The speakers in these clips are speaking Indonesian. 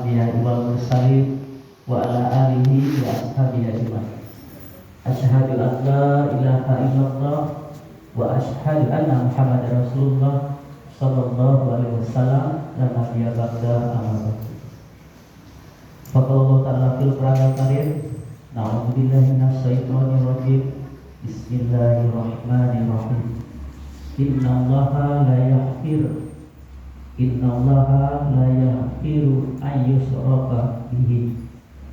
anbiya'i wal mursalin wa ala alihi wa ashabihi ajma'in. Asyhadu an la ilaha illallah wa asyhadu anna Muhammadar Rasulullah sallallahu alaihi wasallam la nabiyya ba'da amma ba'd. Faqala ta'ala fil Qur'anil Karim, na'udzubillahi minasyaitonir rajim. Bismillahirrahmanirrahim. Innallaha la yaghfiru an yushraka bihi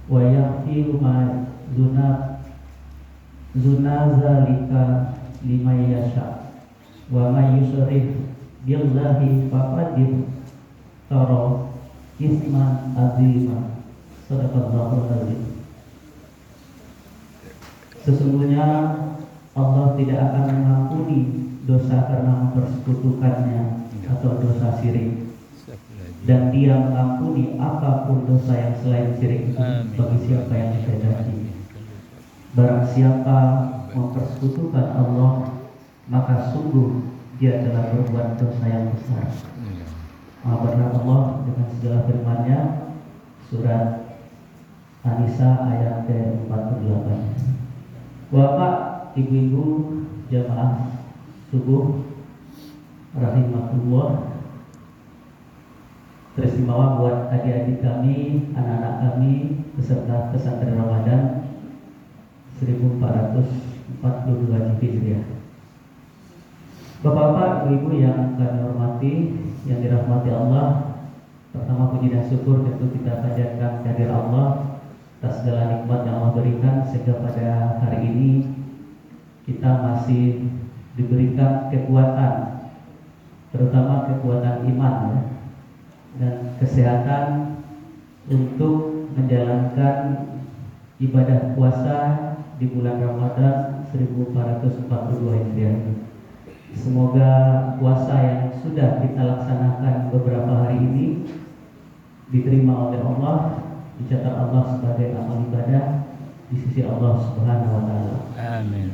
wa yaghfiru ma duna zalika liman yasha wa may yusyrik billahi faqad tara isman azima. Shadaqallahul azim. Sesungguhnya Allah tidak akan mengampuni dosa karena mempersekutukannya atau dosa syirik, dan Dia mengampuni apapun dosa yang selain syirik itu bagi siapa yang dikehendaki. Barang siapa mempersekutukan Allah, maka sungguh dia telah berbuat dosa yang besar. Maha benar Allah dengan segala firman-Nya, surat An-Nisa ayat ke-48. Bapak, ibu-ibu, jamaah subuh rahimahullah, teristimewa buat adik-adik kami, anak-anak kami peserta pesantren Ramadan 1442 Hijriah. Bapak-bapak, ibu-ibu yang kami hormati, yang dirahmati Allah, pertama puji dan syukur tentu kita panjatkan kehadirat Allah atas segala nikmat yang Allah berikan sehingga pada hari ini kita masih diberikan kekuatan, terutama kekuatan iman ya, dan kesehatan untuk menjalankan ibadah puasa di bulan Ramadan 1442 Hijriah. Semoga puasa yang sudah kita laksanakan beberapa hari ini diterima oleh Allah, dicatat Allah sebagai amal ibadah di sisi Allah Subhanahu wa taala. Amin.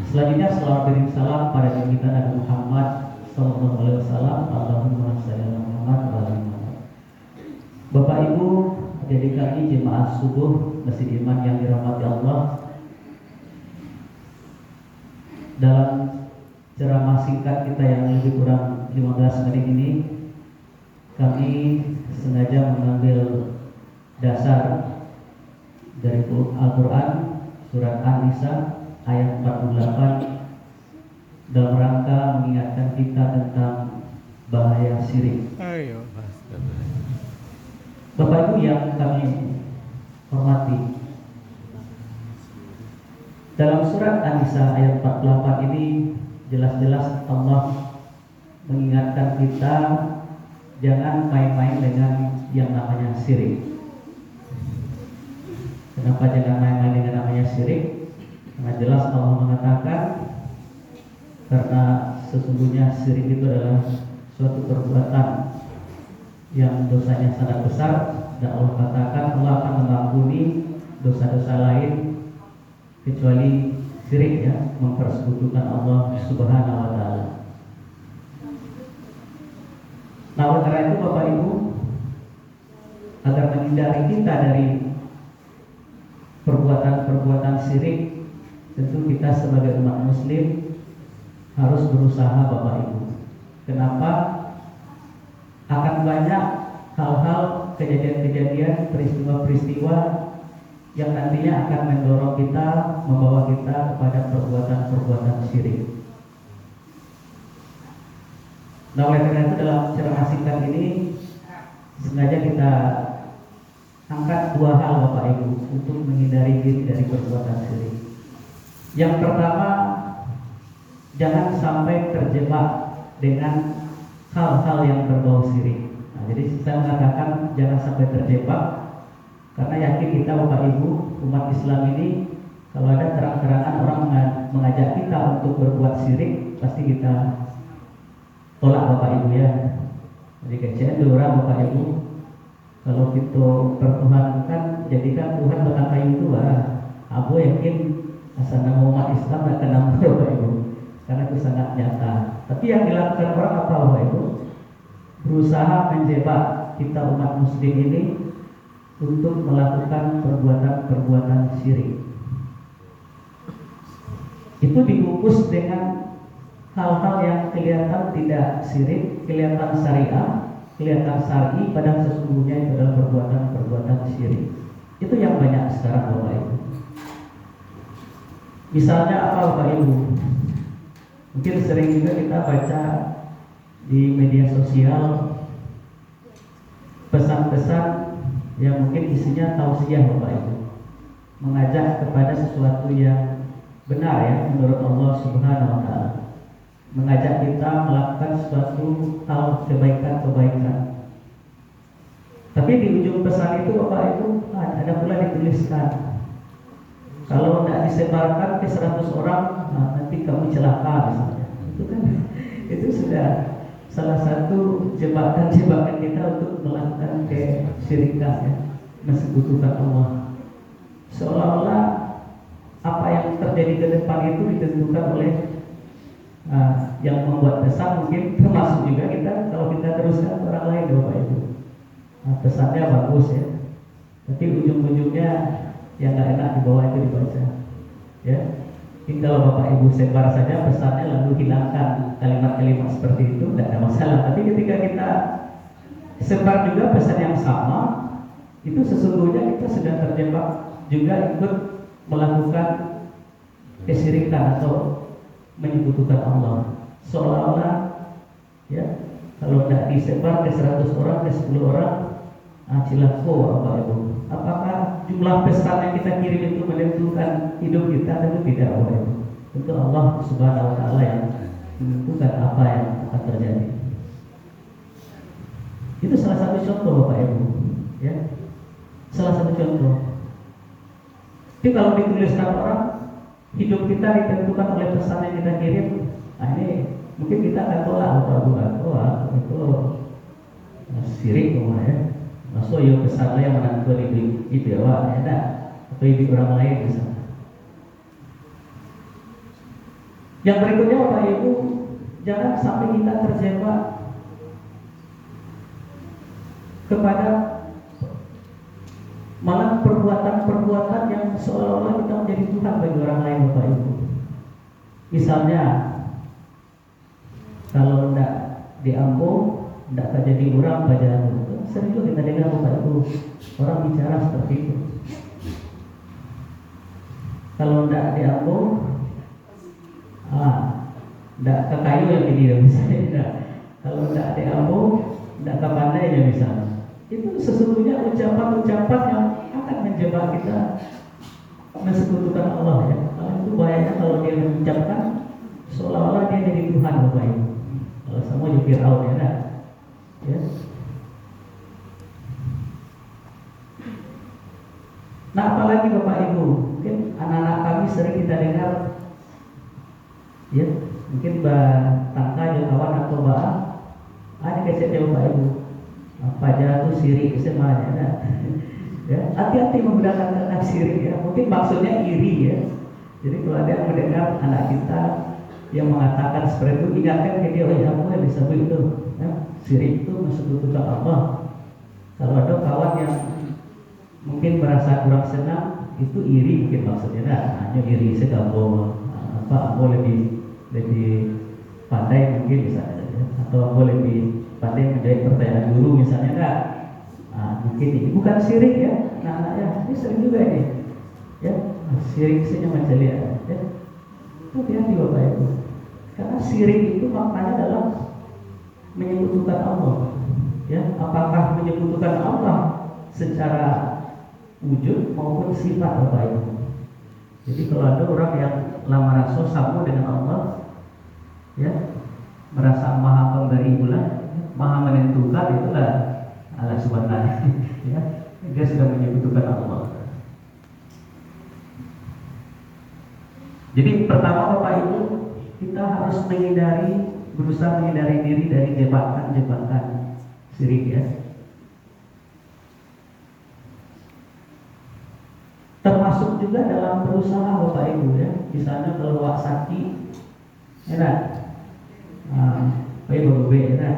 Selanjutnya selawat dan salam pada Nabi kita Nabi Muhammad sallallahu alaihi wasallam. Allahumma shalli ala Muhammad wa ala Muhammad. Bapak Ibu, jadi kami jemaah subuh Masjid Iman yang dirahmati Allah, dalam ceramah singkat kita yang lebih kurang 15 menit ini, kami sengaja mengambil dasar dari Al-Quran surat An-Nisa ayat 48 dalam rangka mengingatkan kita tentang bahaya syirik. Bapak Ibu yang kami hormati, dalam surat An-Nisa ayat 48 ini jelas-jelas Allah mengingatkan kita jangan main-main dengan yang namanya syirik. Kenapa jangan main-main dengan namanya syirik? Karena jelas Allah mengatakan karena sesungguhnya syirik itu adalah suatu perbuatan yang dosanya sangat besar, dan Allah katakan Allah akan mengampuni dosa-dosa lain kecuali syirik ya, mempersekutukan Allah Subhanahu wa taala. Nah, oleh karena itu Bapak Ibu, agar menghindari kita dari perbuatan-perbuatan syirik, tentu kita sebagai umat muslim harus berusaha Bapak Ibu. Kenapa? Akan banyak hal-hal, kejadian-kejadian, peristiwa-peristiwa yang nantinya akan mendorong kita, membawa kita kepada perbuatan-perbuatan syirik. Nah, oleh karena itu dalam ceramah singkat ini sengaja kita angkat dua hal Bapak Ibu untuk menghindari diri dari perbuatan syirik. Yang pertama, jangan sampai terjebak dengan hal-hal yang berbau syirik. Nah, jadi saya mengatakan jangan sampai terjebak, karena yakin kita Bapak Ibu umat Islam ini, kalau ada terang-terangan orang mengajak kita untuk berbuat syirik, pasti kita tolak Bapak Ibu ya. Jadi kecil orang Bapak Ibu, kalau kita pertuhankan, jadikan Tuhan batang kayu tua. Aku yakin asal nama umat Islam tidak kenal Bapak Ibu, karena itu sangat nyata. Tapi yang dilakukan orang apa Bapak Ibu? Berusaha menjebak kita umat muslim ini untuk melakukan perbuatan-perbuatan syirik. Itu dibungkus dengan hal-hal yang kelihatan tidak syirik, kelihatan syariah, kelihatan syar'i, padahal sesungguhnya itu adalah perbuatan-perbuatan syirik. Itu yang banyak sekarang Bapak Ibu. Misalnya apa Bapak Ibu? Mungkin sering juga kita baca di media sosial pesan-pesan yang mungkin isinya tausiah Bapak Ibu, mengajak kepada sesuatu yang benar ya menurut Allah Subhanahu wa taala, mengajak kita melakukan suatu hal kebaikan-kebaikan. Tapi di ujung pesan itu Bapak Ibu ada pula dituliskan, kalau tidak disebarkan ke 100 orang, nanti kamu celaka misalnya. Itu kan itu sudah salah satu jebakan-jebakan kita untuk melakukan kesyirikan ya, mensekutukan Allah. Seolah-olah apa yang terjadi ke depan itu ditentukan oleh yang membuat pesan, mungkin termasuk juga kita kalau kita teruskan ke orang lain Bapak Ibu. Pesannya bagus ya, tapi ujung-ujungnya yang nggak enak di bawah itu dibaca ya. Jadi kalau Bapak Ibu sebar saja pesannya lalu hilangkan kalimat-kalimat seperti itu, tidak ada masalah. Tapi ketika kita sebar juga pesan yang sama, itu sesungguhnya kita sudah terjebak juga ikut melakukan kesyirikan atau menyekutukan Allah. Seolah-olah ya, kalau tidak disebar ke 100 orang, ke 10 orang, cilako Bapak Ibu. Apakah jumlah pesan yang kita kirim itu menentukan hidup kita? Tentu tidak Bapak Ibu. Tentu Allah Subhanahu wa taala yang menentukan apa yang akan terjadi. Itu salah satu contoh Bapak Ibu ya. Salah satu contoh. Jadi kalau dituliskan orang, hidup kita ditentukan oleh pesan yang kita kirim. Ini mungkin kita akan tolak Bapak Ibu. Itu syirik ya. Masuk ya pesan yang menentukan itu ya Pak, ya tak? Atau hidup orang lain misalnya. Yang berikutnya Bapak Ibu, jangan sampai kita terjebak kepada malah perbuatan-perbuatan yang seolah-olah kita menjadi Tuhan bagi orang lain Bapak Ibu. Misalnya kalau tidak diampun, tidak jadi orang pada sering juga kita dengar Bapak Ibu orang bicara seperti itu. Kalau tidak diampun, tidak ke kayu yang ini misalnya. Kalau tidak diampun, tidak ke pandainya misalnya. Itu sesungguhnya ucapan-ucapan yang akan menjebak kita mensekutukan Allah ya. Kalau itu bahayanya kalau dia mengucapkan seolah-olah dia jadi Tuhan Bapak Ibu. Kalau sama juga Fir'aun ya, nah. Ya. Nah apalagi Bapak Ibu, mungkin anak-anak kami sering kita dengar ya, mungkin tangka ya kawan atau ada kesetnya Bapak Ibu apa aja tuh sirik semuanya nah. Ya, hati-hati menggunakan kata sirik ya, mungkin maksudnya iri ya. Jadi kalau ada yang mendengar anak kita yang mengatakan seperti itu, ingatkan ke dia, oh ya aku yang disebut itu ya, sirik itu mensekutukan Allah. Kalau ada kawan yang mungkin merasa kurang senang, itu iri mungkin maksudnya, hanya iri segambung apa, aku lebih pandai mungkin misalnya, ya. Atau aku lebih pandai menjawab pertanyaan guru misalnya, mungkin ini bukan sirik ya, anak-anaknya ini sering juga ini, ya sirik senyum mencelia, ya itu hati-hati Bapak Ibu, karena sirik itu maknanya adalah menyekutukan Allah, ya apakah menyekutukan Allah secara wujud maupun sifat Bapak Ibu. Jadi kalau ada orang yang lamaran sama dengan Allah, ya merasa maha pemberi bulan, maha menentukan, itulah Allah Subhanahu ya, dia sudah menyekutukan Allah. Jadi pertama Bapak Ibu, kita harus berusaha menghindari diri dari jebakan-jebakan syirik ya. Termasuk juga dalam berusaha Bapak Ibu ya, misalnya kalau wak sakit, enak, baik baru enak,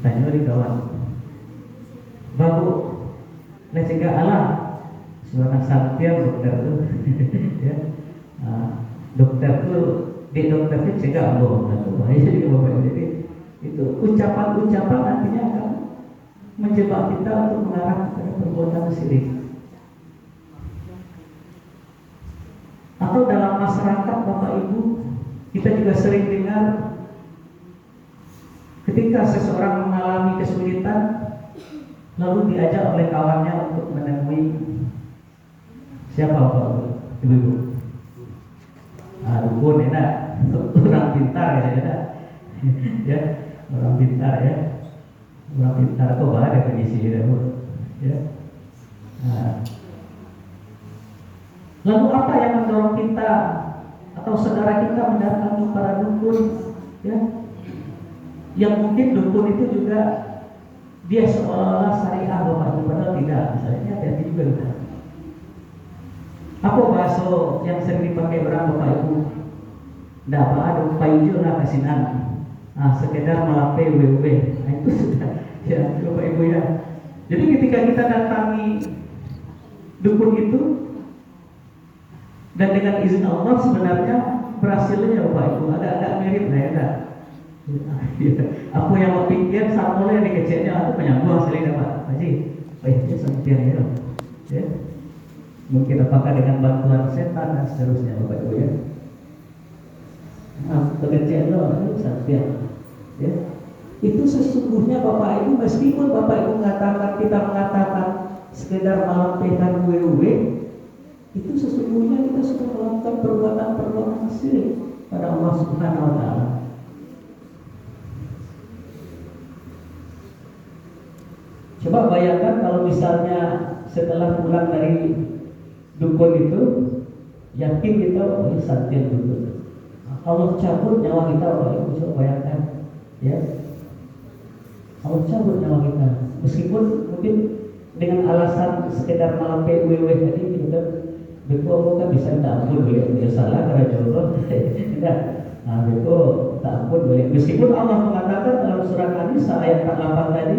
tanya di kawan, baru Nah cegah alam seorang santian dokter tuh ya. Dokter tuh di dokter tuh cegah Allah tuh bahaya juga Bapak Ibu. Jadi itu ucapan-ucapan nantinya akan menjebak kita untuk mengarah kepada perbuatan syirik. Atau dalam masyarakat Bapak Ibu, kita juga sering dengar ketika seseorang mengalami kesulitan lalu diajak oleh kawannya untuk menemui siapa Bapak Ibu? Dukun enak, orang pintar ya, ya orang pintar ya, orang pintar kok ada kondisi ya. Lalu apa yang mendorong kita atau saudara kita mendatangi para dukun, ya? Yang mungkin dukun itu juga dia seolah-olah syariah Bapak Ibu, padahal tidak. Misalnya hati-hati juga kita. Apa bahasa yang sering dipakai orang Bapak Ibu? Nggak apa ada paijo lah kasinan. Sekedar melape WW. Nah itu sudah ya Bapak Ibu ya. Jadi ketika kita datangi dukun itu dan dengan izin Allah sebenarnya berhasilnya Bapak Ibu agak mirip lah ya enggak? Apa yang mau pikir saat mulai di kecilnya atau penyambung hasilnya dapat Haji. Itu sampai ya. Mungkin apakah dengan bantuan setan dan seterusnya Bapak Ibu ya. Kekecilan itu sampai ya. Itu sesungguhnya Bapak Ibu meskipun Bapak Ibu kita mengatakan sekedar melampaikan WW, itu sesungguhnya kita sudah melakukan perbuatan syirik pada Allah Subhanahu wa taala. Coba bayangkan kalau misalnya setelah pulang dari dukun itu yakin kita santian dukun. Allah cabut nyawa kita, Bapak Ibu coba bayangkan ya. Allah cabut nyawa kita meskipun mungkin dengan alasan sekedar malam PWW tadi kita beku kan bisa tak ampun boleh dia salah karena jodoh tidak. Nah beku tak ampun boleh meskipun Allah mengatakan dalam surat An-Nisa ayat 48 tadi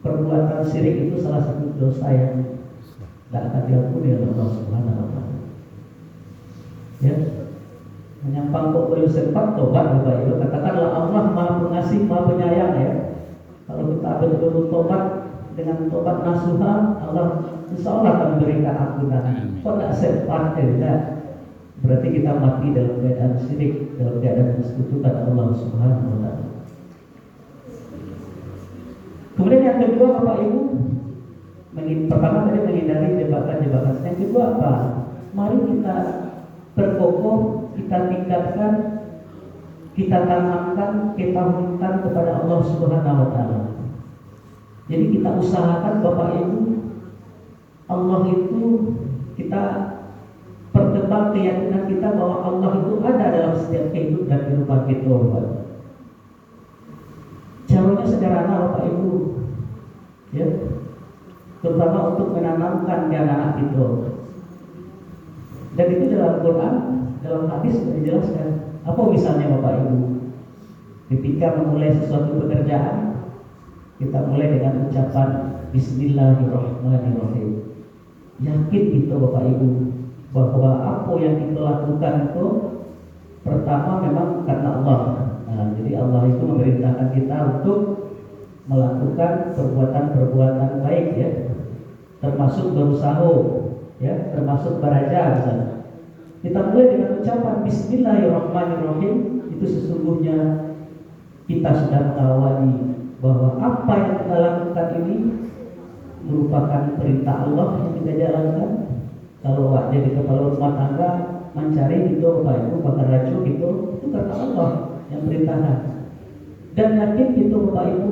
perbuatan syirik itu salah satu dosa yang tidak akan diampuni oleh Allah Subhanahu wa taala. Ya. Menyampang kok perlu sempat tobat Bapak Ibu. Katakanlah Allah Maha Pengasih, Maha Penyayang ya. Kalau kita betul-betul tobat dengan tobat nasuha, Allah insyaallah akan memberikan ampunan. Kok tidak sempat tidak? Berarti kita mati dalam keadaan syirik, dalam keadaan mensekutukan Allah Subhanahu wa taala. Kemudian yang kedua Bapak Ibu, pertama tadi menghindari jebakan-jebakan. Yang kedua apa? Mari kita berkokoh, kita tingkatkan, kita tanamkan ketauhidan kepada Allah Subhanahu wa taala. Jadi kita usahakan Bapak Ibu, Allah itu kita perkembang keyakinan kita bahwa Allah itu ada dalam setiap kehidupan kita Bapak. Caranya sederhana Bapak Ibu, ya, terutama untuk menanamkan di anak-anak kita. Dan itu dalam Quran, dalam hadis sudah dijelaskan. Apa misalnya Bapak Ibu? Ketika memulai sesuatu pekerjaan, kita mulai dengan ucapan Bismillahirrahmanirrahim. Yakin itu Bapak Ibu bahwa apa yang kita lakukan itu pertama memang karena Allah. Jadi Allah itu memerintahkan kita untuk melakukan perbuatan-perbuatan baik ya, termasuk berusaha ya, termasuk beraja misalnya. Kita mulai dengan ucapan Bismillahirrahmanirrahim. Itu sesungguhnya kita sudah mengawali bahwa apa yang kita lakukan ini merupakan perintah Allah yang kita jalankan. Kalau jadi kepala rumah tangga mencari itu Bapak Ibu bakar racun itu karena Allah yang perintahkan. Dan yakin itu Bapak Ibu,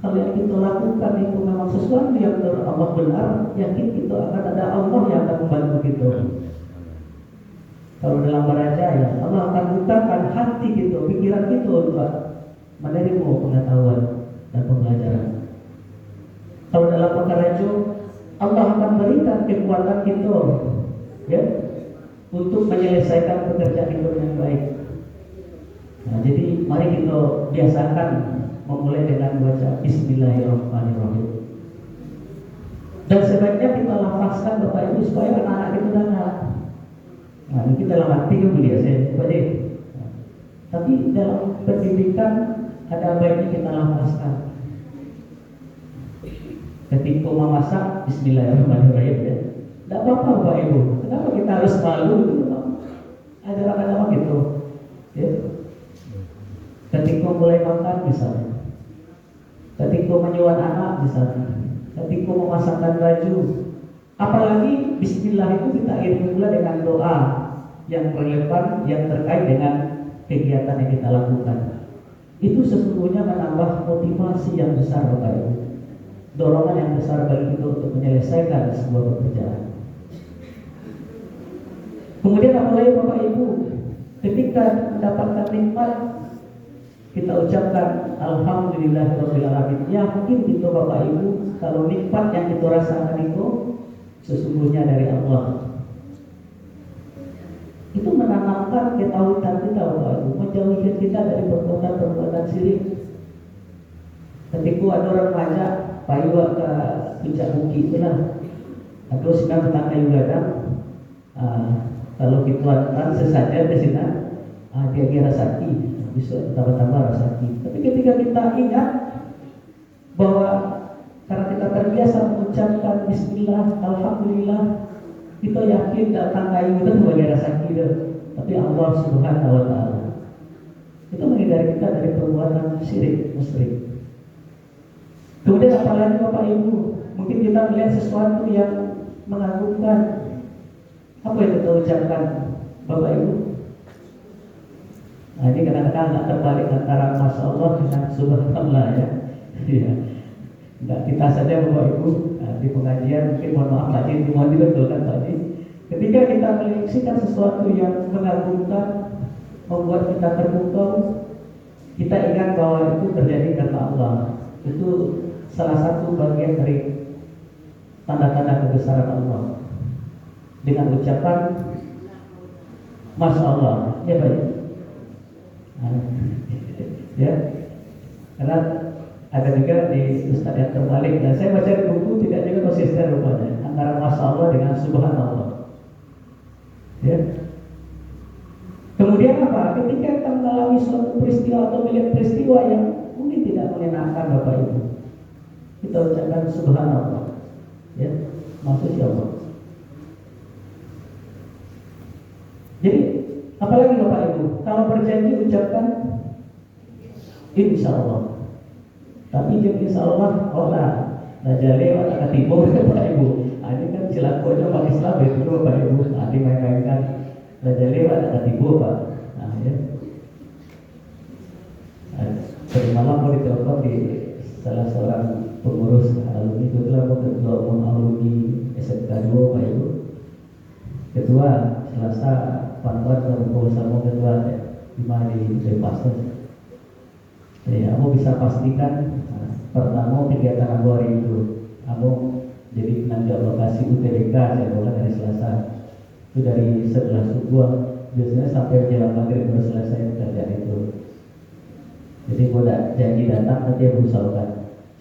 kalau yang kita lakukan itu memang sesuatu yang Allah benar, yakin itu akan ada Allah yang akan membantu kita. Kalau dalam beraja ya Allah akan bukakan hati kita, pikiran kita untuk menerima pengetahuan dan pembelajaran. Kalau dalam perkara itu Allah akan berikan kekuatan kita ya untuk menyelesaikan pekerjaan kita dengan baik. Nah, jadi mari kita biasakan memulai dengan baca Bismillahirrahmanirrahim. Dan sebaiknya kita lafazkan Bapak Ibu supaya anak-anak itu dengar. Nah, mungkin dalam arti kemudian saya coba deh. Tapi dalam pendidikan ada baiknya kita lafazkan. Ketika memasak, Bismillahirrahmanirrahim ya. Tidak apa-apa Bapak Ibu. Kenapa kita harus malu gitu? Ajaran agama gitu. Ya. Ketika mulai makan misalnya, ketika menyuap anak misalnya, ketika memasangkan baju, apalagi Bismillah itu kita iringi pula dengan doa yang relevan, yang terkait dengan kegiatan yang kita lakukan. Itu sesungguhnya menambah motivasi yang besar Bapak Ibu, dorongan yang besar bagi kita untuk menyelesaikan sebuah pekerjaan. Kemudian apalagi Bapak Ibu, ketika mendapatkan nikmat, kita ucapkan Alhamdulillahirabbil alamin. Yakin itu Bapak Ibu, kalau nikmat yang kita rasakan itu sesungguhnya dari Allah. Itu menanamkan ketahuan kita Bapak Ibu, menjauhkan kita dari perbuatan-perbuatan syirik. Ketika ada orang ngajak payu ke puncak bukit itulah, atau sedang tentang kayu gadang, kalau kita sesaja di sini, dia kira sakit. Bisa tambah-tambah rasa sakit. Tapi ketika kita ingat bahwa karena kita terbiasa mengucapkan Bismillah, Alhamdulillah, kita yakin datang kayu itu sebagai rasa sakit. Tapi Allah Subhanahu Wa Taala itu menghindari kita dari perbuatan syirik, musyrik. Kemudian apalagi Bapak Ibu, mungkin kita melihat sesuatu yang mengagumkan. Apa yang kita ucapkan Bapak Ibu? Nah, ini kadang-kadang agak terbalik antara Masya Allah dengan Subhanallah ya. Ya. Enggak kita saja Bapak Ibu, di pengajian mungkin mohon maaf Pak Ji, mohon dibetulkan Pak Ji. Ketika kita menyaksikan sesuatu yang mengagumkan, membuat kita terpukau, kita ingat bahwa itu terjadi karena Allah. Itu salah satu bagian dari tanda-tanda kebesaran Allah. Dengan ucapan Masya Allah, ya Pak. Ya, karena ada juga di Ustaz yang terbalik. Dan saya baca di buku tidak juga konsisten rupanya antara Masya Allah dengan Subhanallah. Ya. Kemudian apa? Ketika kita mengalami suatu peristiwa atau melihat peristiwa yang mungkin tidak menyenangkan Bapak Ibu, kita ucapkan Subhanallah. Ya, maksudnya Allah. Jadi apalagi Bapak Ibu, kalau berjanji ucapkan Insya Allah. Tapi jangan Insya Allah, Najale akan timur Bapak Ibu. Ini kan silakonya Pak Islam itu Bapak Ibu. Nanti main-mainkan Najale akan timur Pak. Nah ya. Tadi malam mau ditelepon di salah seorang pengurus alumni, kebetulan ketua umum alumni SMK 2 Pak Ibu. Ketua Selasa Pantuan sama ketua di Pastor. Ya, kamu bisa pastikan pertama kegiatan aku hari itu, kamu jadi penanggung lokasi UTBK saya mulai dari Selasa. Itu dari 11 subuh biasanya sampai menjelang maghrib baru selesai kerjaan itu. Jadi kalau janji datang nanti aku usahakan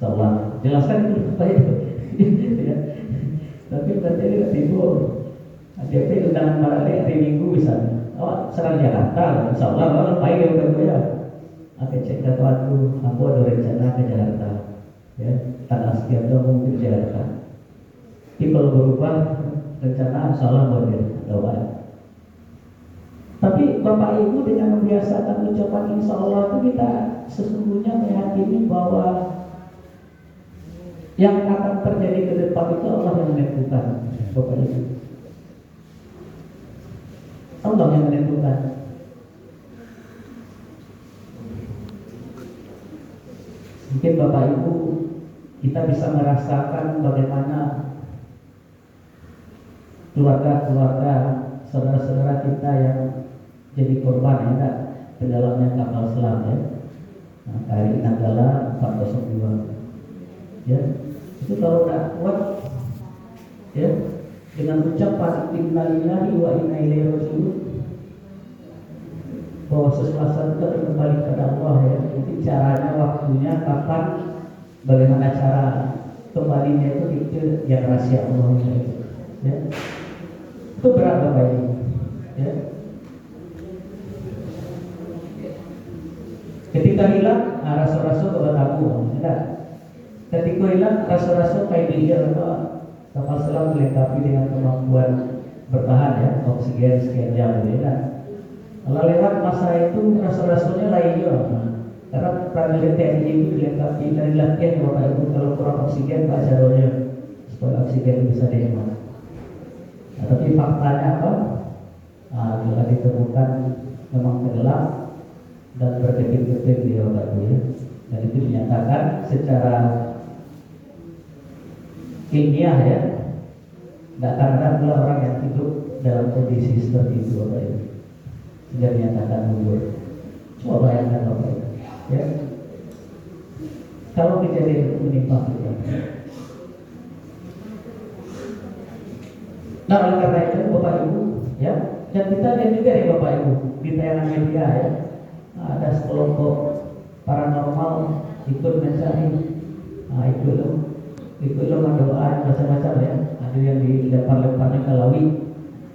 sholat. Jelaskan itu apa itu. Ya. Tapi berarti dia tidur. ADP undangan barangnya hari Minggu misalnya. Serang Jakarta, insya Allah kalau baik ya bukan gue ya. Oke, cek aku ada rencana ke Jakarta. Ya, tanggal sekian itu mungkin ke Jakarta. Tapi kalau berubah rencana, insya Allah boleh doa. Tapi Bapak Ibu dengan membiasakan ucapan insya Allah itu kita sesungguhnya meyakini bahwa yang akan terjadi ke depan itu Allah yang menentukan, Bapak Ibu. Allah yang menentukan. Mungkin Bapak Ibu kita bisa merasakan bagaimana keluarga-keluarga saudara-saudara kita yang jadi korban ya, tenggelamnya kapal selam ya. Nah, KRI Nanggala 402. Ya, itu kalau tidak kuat ya dengan ucapan innalillahi wa inna ilaihi raji'un bahwa sesuatu itu kembali kepada Allah ya. Mungkin caranya, waktunya, kapan, bagaimana cara kembalinya itu yang rahasia Allah itu. Ya. Itu berat Bapak Ibu. Ya. Ketika hilang rasa-rasa berlaku, enggak. Ketika hilang rasa-rasa kayak dia kapal selam dilengkapi dengan kemampuan bertahan ya, oksigen sekian jam gitu kan. Kalau lewat masa itu rasa-rasanya lainnya, karena prajurit TNI itu dilengkapi dari latihan Bapak Ibu kalau kurang oksigen Pak caranya supaya oksigen bisa dihemat. Nah, tapi faktanya apa? Bila ditemukan memang tenggelam dan berdetik-detik di Bapak Ibu ya. Dan itu dinyatakan secara ilmiah ya, tidak akan ada pula orang yang hidup dalam kondisi seperti itu Bapak Ibu. Sudah dinyatakan gugur. Coba bayangkan Bapak Ibu ya, kalau kejadian itu menimpa kita. Nah oleh karena itu Bapak Ibu ya, dan kita lihat juga ya Bapak Ibu di tayangan media ya, ada sekelompok paranormal ikut mencari, ikut doa macam-macam ya. Ada yang dilempar-lemparnya ke laut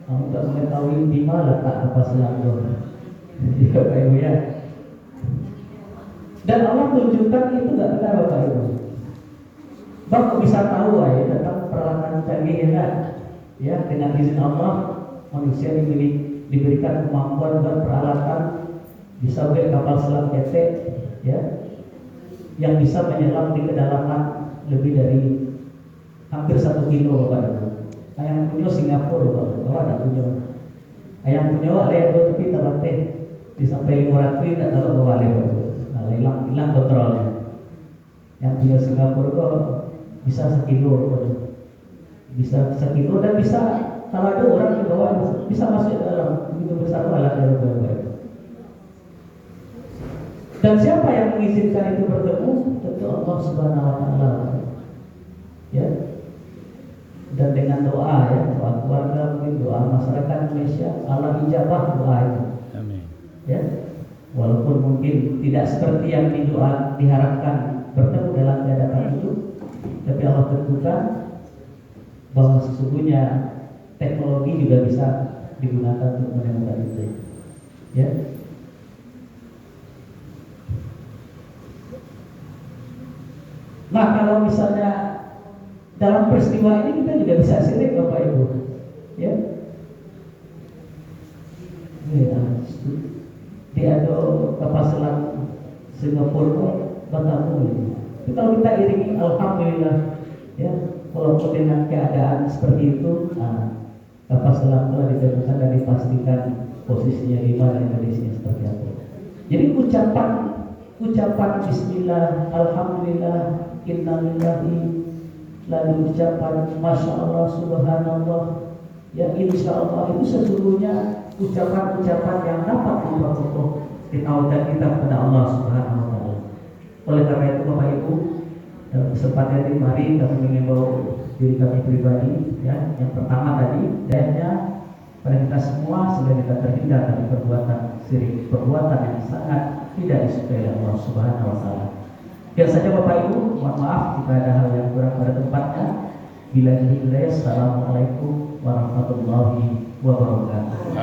untuk mengetahui di mana letak kapal selam itu. Ya Bapak Ibu ya. Dan Allah tunjukkan itu tidak benar Bapak Ibu. Bapak bisa tahu ya tentang peralatan canggih ya kan? Ya dengan izin Allah manusia diberikan kemampuan dan peralatan bisa buat kapal selam PT ya, yang bisa menyelam di kedalaman lebih dari hampir 1 kilo Bapak Ibu. Yang punya Singapura Bapak, ada punya. Yang punya ada yang tapi terlatih disampai 500 tidak tahu bawa lewat. Nah, hilang kontrolnya. Yang punya Singapura kok bisa 1 kilo, bisa 1 kilo dan bisa kalau ada orang di bawah bisa masuk ke dalam begitu besar alatnya Bapak Ibu. Dan siapa yang mengizinkan itu bertemu? Tentu Allah Subhanahu wa taala. Ya. Dan dengan doa ya, doa keluarga, mungkin doa masyarakat Indonesia, Allah ijabah doa itu. Amin. Ya. Walaupun mungkin tidak seperti yang diharapkan bertemu dalam keadaan itu, tapi Allah tentukan bahwa sesungguhnya teknologi juga bisa digunakan untuk menemukan itu. Ya. Nah kalau misalnya dalam peristiwa ini kita juga bisa sirik Bapak Ibu, ya. Di ada kapal selam Singapura bertemu ini. Tapi kalau kita iringi alhamdulillah, ya, walaupun dengan keadaan seperti itu, kapal selam telah ditemukan dan dipastikan posisinya di mana, Indonesia seperti apa. Jadi ucapan Bismillah, Alhamdulillah, Innalillahi, lalu ucapan Masya Allah, Subhanallah, ya Insya Allah, itu sesungguhnya ucapan-ucapan yang dapat memperkokoh ketauhidan kita kepada Allah Subhanahu wa taala. Oleh karena itu Bapak Ibu, dalam kesempatan ini mari kami mengimbau diri kami pribadi ya. Yang pertama tadi dayanya pada kita semua sehingga kita terhindar dari perbuatan syirik, perbuatan yang sangat tidak disukai oleh Allah Subhanahu wa taala. Biar saja Bapak Ibu, mohon maaf jika ada hal yang kurang pada tempatnya. Bila hidayah, assalamualaikum warahmatullahi wabarakatuh.